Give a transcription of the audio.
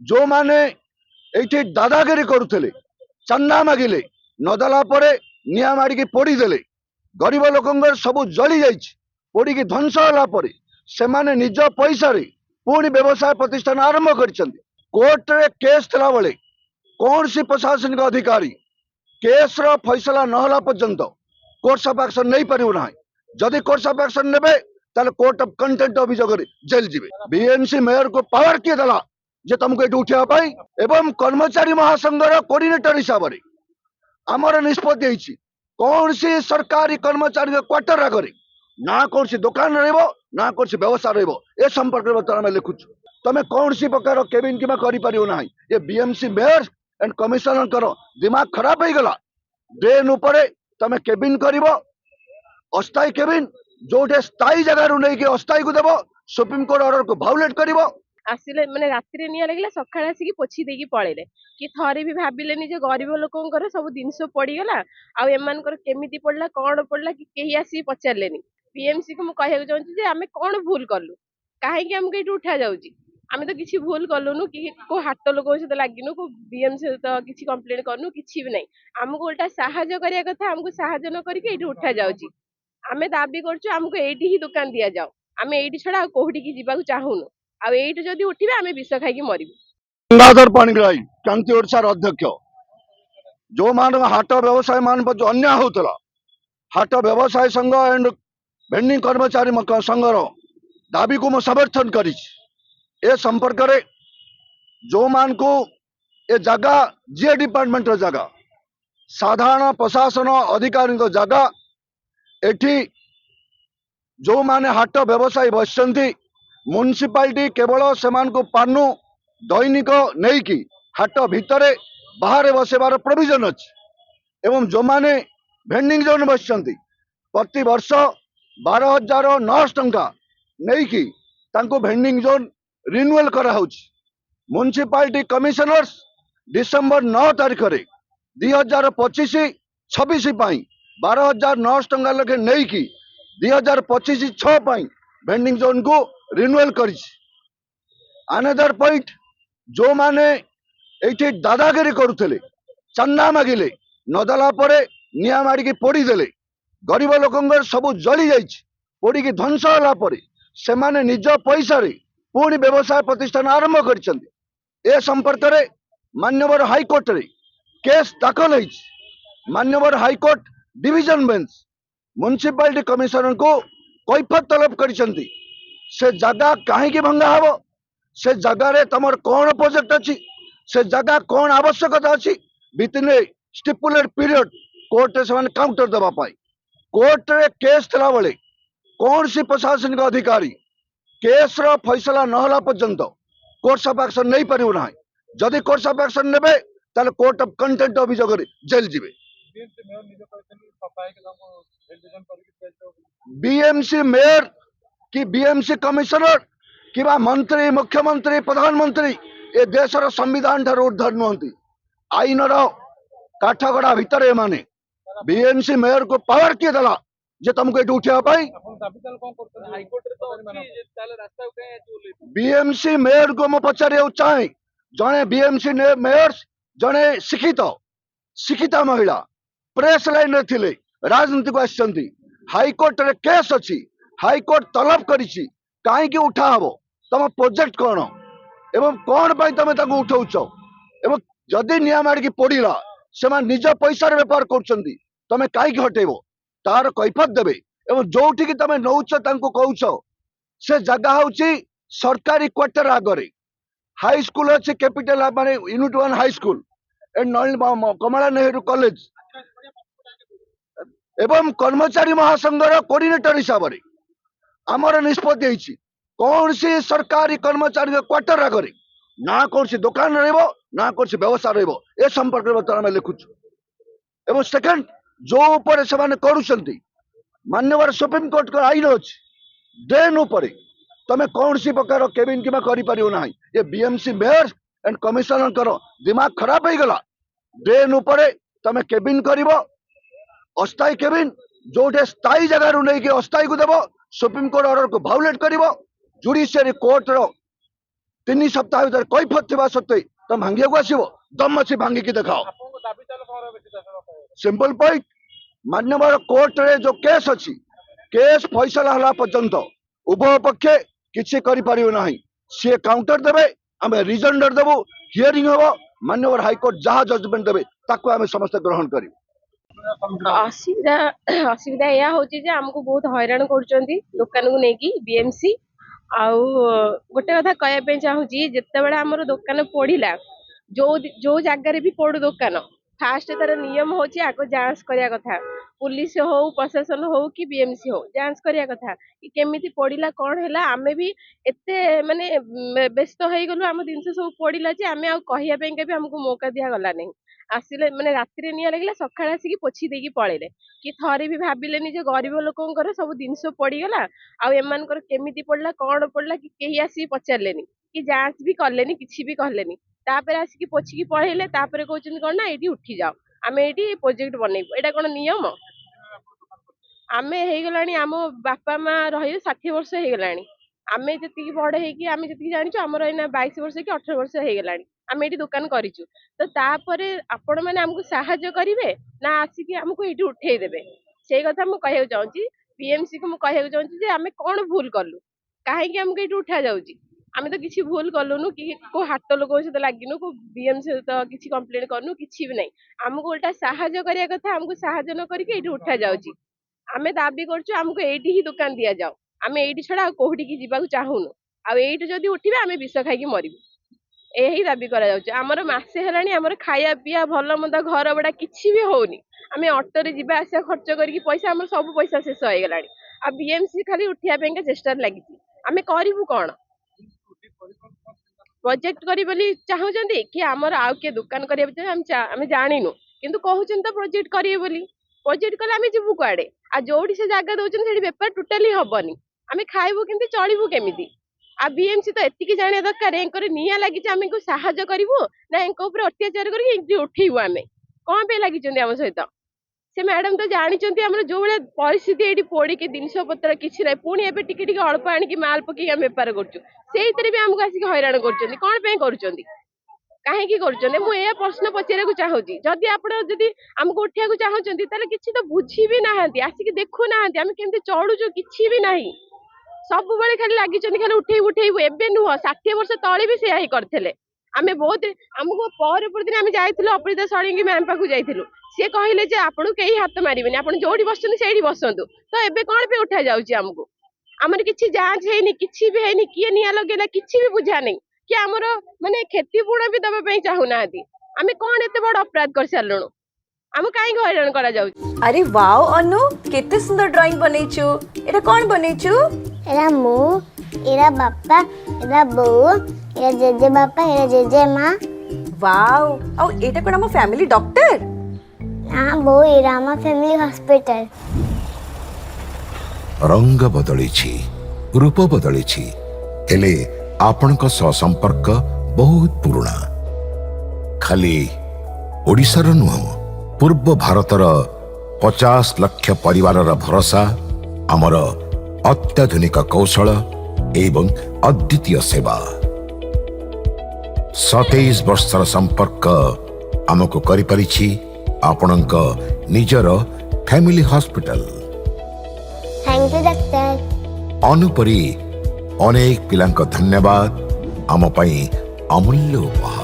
जो माने एठी दादागिरी करुले चंदा मागिले नदेला निआ मारिकी पोड़ीदेले गरीब लोक सब जली जा पोड़ी ध्वंस होगापर से निज पैसा पुणी व्यवसाय प्रतिष्ठान आरंभ कर कोर्ट रे केस थिला बेले कौन सी प्रशासनिक अधिकारी केस रो फैसला नहला पर्यंत कोर्ट ऑफ एक्शन नहीं पारिबो ना जदि कोर्ट ऑफ एक्शन नेबे ताले कोर्ट ऑफ कंटेम्प्ट अभियोग जेल जीवे बीएमसी मेयर को पावर किए देला जे तुमको ये उठा एवं कर्मचारी महासंघर कोऑर्डिनेटर हिसाब से आमर निष्पत्ति कौन सी सरकारी कर्मचारी क्वार्टर आगे ना कौन सी दुकान ना कौन सी व्यवसाय ए संपर्क में बर्तमान लिखुचु तुम कौन सी प्रकार केबिन कि ना ये बीएमसी मेयर एंड कमिशनर दिमाग खराब हो गला ड्रेन उपर तुम केबिन कर अस्थायी केबिन जो स्थायी जगार नहीं अस्थायी को देव सुप्रीम कोर्ट ऑर्डर को भाउलेट कर आसिले माने रात्रि निया लगिला सकाळे आसिकी पोछि देकी पळेले कि थरे भी भाबिलेनी जे गरीब लोकंकर सब जिंस पड़ीगला आ एमानकर केमिति पड़ला कोन पड़ला कि केही आसी पचारलेनी बीएमसी को मु कहया चाहूची जे आमे कोन भूल करलु काहे कि हमके इटु उठा जाउची आमे तो किछि भूल करलुनु कि को हाथ लोक से लागिनु को बीएमसी तो किछि कंप्लेंट करनु किछि भी नै हमको उल्टा सहायता करिया कथा हमको सहायता न करके इटु उठा जाउची आमे दाबी करछु हमको एठी ही दुकान दिया जाओ आमे एठी छडा कोहडी की जिबाकू चाहुनु आ एठी जदी उठिबे आमे विष खाइकी मरिबु गंगाधर पाणिग्राही कांति ओडिशार अध्यक्ष जो मान हाट व्यवसाय मान पर जो अन्याय होता हाट व्यवसाय संघ एंड भेंडिंग कर्मचारी संघर दाबी को समर्थन कर संपर्क में जो मान को ये जगह जीए डिपार्टमेंट जगह साधारण प्रशासन अधिकारी जगह एठी जो माने हाट व्यवसायी बसती म्युनिसिपालिटी केवल से पानु दैनिक नहीं कि हाट भितर बाहर बसबार प्रोविजन अच्छी एवं जो माने भेंडिंग जोन बसती प्रति वर्ष 12,900 टंका नहीं कि तांको भेंडिंग जोन रिन्यूअल करा म्युनिसिपालिटी कमिशनर्स डिसेम्बर 9 तारीख में 2025-26 12,900 टंका लगे नहीं कि 2025-6 भेंडिंग जोन को रिन्यूअल कर अनदर पॉइंट जो माने एठी दादागिरी करुले चंदा मागिले नदेला निआ मारिकी पोड़ीदेले गरीब लोक सब जली जा पोड़ी ध्वंस होगापर से निज पैसा पुणी व्यवसाय प्रतिष्ठान आरंभ कर संपर्क में मान्यवर हाईकोर्ट रे केस दाखल है मान्यवर high court division bench municipality commissioner को कैफत तलब कर से जगह कहीं भंगा हम से जगार तुम कौन प्रोजेक्ट अच्छी से जगह कौन आवश्यकता अच्छी विथिन ए स्टिपुलेट पीरियड कोर्ट से काउंटर देवाई कोर्ट रे केस थिला बेले कौन सी प्रशासनिक अधिकारी केस रो फैसला नहला पर्यंत कोर्ट ऑफ एक्शन नहीं पारिबो ना जदि कोर्ट ऑफ एक्शन नेबे ताले कोर्ट ऑफ कंटेम्प्ट अभियोग जेल जीवे बीएमसी मेयर कि बीएमसी कमिशनर कि मंत्री मुख्यमंत्री प्रधानमंत्री ए देशर संविधान ठार ऊर्ध्वर नुहति आईन काठगड़ा भितर माने बीएमसी मेयर को पावर किए देला जे तुमको ये उठा बीएमसी मेयर को मु पचारे चाहे जड़े बीएमसी मेयर जड़े शिक्षिता महिला प्रेस लाइन रे थिले राजनीति को आसछंती हाईकोर्ट रे केस अच्छी हाईकोर्ट तलब करिछि काहे उठा हबो तुम प्रोजेक्ट कौन एवं कौन पाई तुम उठाउछ एवं जदि निया मारिकी पोड़ीला से निज पैसा बेपार कर तुम कहीं हटेब तार कैफत देवे एवं जो तुम नौच कहूच से जगह हूँ सरकारी क्वार्टर आगे हाई स्कूल अच्छे कैपिटल माने unit 1 high school and Kamala Nehru college एवं कर्मचारी महासंघर कोऑर्डिनेटर हिसाब से आमर निष्पत्ति कौन सी सरकारी कर्मचारी क्वार्टर आगे ना कौन सी दुकान ना कौन सी व्यवसाय ए संपर्क में बर्तमान लिखुचु एवं सेकेंड जो ऊपर से करुँच मान्यवर सुप्रीम कोर्ट का आईन अच्छी ड्रेन उपर तुम कौन सी प्रकार केबिन कि ना ये बीएमसी मेयर एंड कमिशनर दिमाग खराब हो गला ड्रेन उपर तुम केबिन कर अस्थायी केबिन जो स्थायी जगार नहीं अस्थायी को देव सुप्रीम कोर्ट ऑर्डर को भाउलेट कर जुडिशियरी कोर्ट रो 3 सप्ताह भीतर कैफत थिबा सत्वे तुम भांगिया को आसीबो दम अच्छी भांगी की दिखाओ। सिंपल पॉइंट मान्यवर कोर्ट रे जो केस अच्छी केस फैसला हला पर्यंत उभय पक्षे किसी करि परिबो नाही से काउंटर देबे आमे रिजोंडर देबो हियरिंग होबो मान्यवर हाईकोर्ट जहाँ जजमेंट देबे ताको आमे समस्त ग्रहण करिबो। असुविधा असुविधा या होची जे हमको बहुत हैरान करूचंदी दुकान को नेकी बीएमसी आउ गोटे कथा कहया पे चाहूची जत्ते बेला हमर दुकान पड़िला जो जो जगह भी पड़ू दुकान फास्ट तार नियम होची आको जांच करिया कथा पुलिस हो प्रशासन हो कि बीएमसी हो जांच करिया कथा कि केमिति पड़िला कोन हैला आमे भी एते माने व्यस्त हो गलु हम जिनस सब पड़िला जे आमे आ कहया पे भी हमको मौका दिया गला नहीं आसिले माने रात्रि निया लागला सकाळ आसी कि पोछि देकी पळेले कि थरे भी भाबिलेनी जे गरीब लोकंकर सब जिनस पड़ी गला आ एमानकर केमिति पड़ला कोन पड़ला कि केही आसी पचारलेनी कि जांच भी करलेनी किछि भी कहलेनी तापर आसी कि पोछि की पळेले तापर कहउछन कोन ना एठी उठी जाओ आमे एठी प्रोजेक्ट बनेइबो एटा कोन नियम आमे हे गलानी आम बापा मा रहि 60 वर्ष हे गलानी आमे जति बड़ हे कि आमे जति जानिछु हमर एना 22 वर्ष कि 18 वर्ष हे गलानी आमे एठी दुकान करिछु तो तापरे आपण माने हमकु सहाय्य करिवे ना आसी कि हमकु एठी उठेई देबे सेई कथा मु कहय चाहूची बीएमसी को मु कहय चाहूची जे आमे कोन भूल करलु काहे कि हमकु एठी उठा जाउची आमे तो किछि भूल करलुनु कि को हाट लोक सहित लागिनु को बीएमसी तो किछि कंप्लेंट करनु किछि भी नै हमकु उल्टा सहाय्य करिया कथा हमकु सहाय्य न करिके एठी उठा जाउची आमे दाबी करछु हमकु एठी ही दुकान दिया जाओ आमे एठी छडा कोहडी की जिबाकु चाहुनु आ एठी जदी उठिबे आमे विष खाइ की मरिबु एही दाबी करा जाउची हमर मासे हेलानी हमर खाया पिया भलो मंदा घर बडा किछि भी होउनी आमे ऑटो रे जिबा आसा खर्च करिकी पैसा हमर सब पैसा शेष होय गेलानी आ बीएमसी खाली उठिया पेंका चेष्टा लागिची आमे करिवु कोन प्रोजेक्ट करी बोली चाहुचंदी कि हमर आउ के दुकान करिया हम जानिनु किंतु कहउचन त प्रोजेक्ट करिए बोली प्रोजेक्ट कले आमे जिबु कुआडे आ जोडी से जागा दउचन सेडी व्यापार टोटली हबनी आमे खाइबु किंतु चलिबु केमिति आ बीएमसी तो एतिकी जानिया दरकार एंकर निया लागि जे आमे को सहाय्य करिवु ना एंक ऊपर अत्याचार करी एंटी उठेइबु आमे कोन पे लागि चंदी हम सहित से मैडम तो जानी चंदी हमर जो बेले परिस्थिति एडी पोडी के जिनस पत्र किछि नै पुनी एबे टिके टिके अल्प आनी कि माल पकी हम व्यापार करछु सेइतरे भी हमको आसी हैरान करचंदी कोन पे करचंदी काहे की करचंदी मु ए प्रश्न पचेरे को चाहूची जदी आपण जदी हमको उठिया को चाहूचंदी ताले किछि तो बुझी भी नाहंती आसी कि देखु नाहंती हम केमते चढुचु किछि भी नाही सब बेले खाली लागि चंदी खाली उठेइबु एबे नुह 60 वर्ष तळे भी सेया ही करथले आमे बहुत हमको पर दिन आमे जाइथिलु अपरिता सळिंगी मैम पाखु जाइथिलु से कहले जे आपन केही हाथ मारिबेनी आपन जोडी बसचंदी सेडी बसंतु तो एबे कोन पे उठा जाउची हमको हमर किछि जांच हेनी किछि भी हेनी किए निया लगेला किछि भी बुझा नै कि हमर माने क्षतिपूर्ण भी दबा पई चाहू नाहंती आमे कोन एते बड़ अपराध कर सारलणु हम काई हैरान करा जाउची। अरे वाओ अनु केते सुंदर ड्राइंग बनैछु एटा कोन बनैछु एरा मु एरा बापा एरा बो एरा जेजे बापा एरा जेजे माँ वाओ औ एटा कोन हम फैमिली डॉक्टर हाँ बो एरा हम फैमिली हॉस्पिटल रंग बदलिछि रूप बदलिछि हेले आपनक सह संपर्क बहुत पुराना खाली ओडिशार नुह पूर्व भारतर 50 लाख परिवार भरोसा आमर अत्याधुनिक कौशल एवं अद्वितीय सेवा 27 वर्षर संपर्क आमको करि परिछि आपनक निजर family hospital. Thank you doctor. अनुपरी अनेक पिलांक धन्यवाद आम पई अमूल्य उपहार।